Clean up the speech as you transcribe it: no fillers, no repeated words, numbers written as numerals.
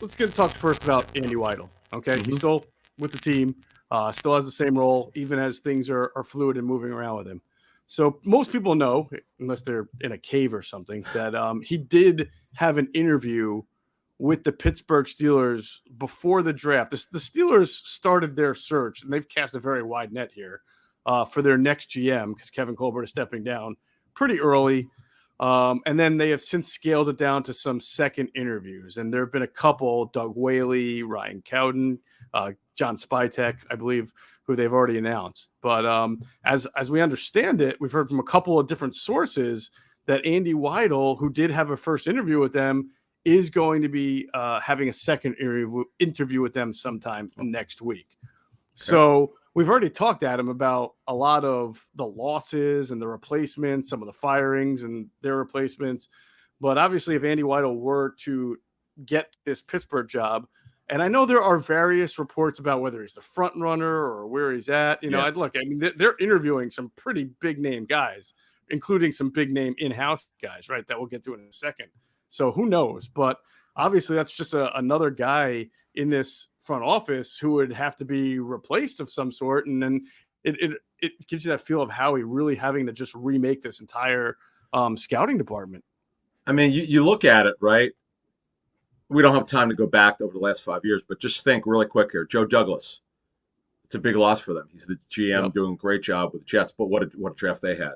let's get to talk first about Andy Weidl. Okay, he's still with the team, still has the same role, even as things are fluid and moving around with him. So most people know, unless they're in a cave or something, that he did have an interview with the Pittsburgh Steelers before the draft. The Steelers started their search, and they've cast a very wide net here for their next GM because Kevin Colbert is stepping down pretty early. And then they have since scaled it down to some second interviews. And there have been a couple, Doug Whaley, Ryan Cowden, John Spytek, I believe, who they've already announced. But as we understand it, we've heard from a couple of different sources that Andy Weidl, who did have a first interview with them, is going to be having a second interview with them sometime next week. Okay. So we've already talked, Adam, about a lot of the losses and the replacements, some of the firings and their replacements. But obviously, if Andy Weidl were to get this Pittsburgh job, and I know there are various reports about whether he's the front runner or where he's at. I'd look. I mean, they're interviewing some pretty big name guys, including some big name in-house guys, right? That we'll get to in a second. So who knows? But obviously, that's just another guy in this front office who would have to be replaced of some sort. And then it gives you that feel of Howie really having to just remake this entire scouting department. I mean, you look at it, right? We don't have time to go back over the last 5 years, but just think really quick here. Joe Douglas, it's a big loss for them. He's the GM doing a great job with the Jets, but what a draft they had.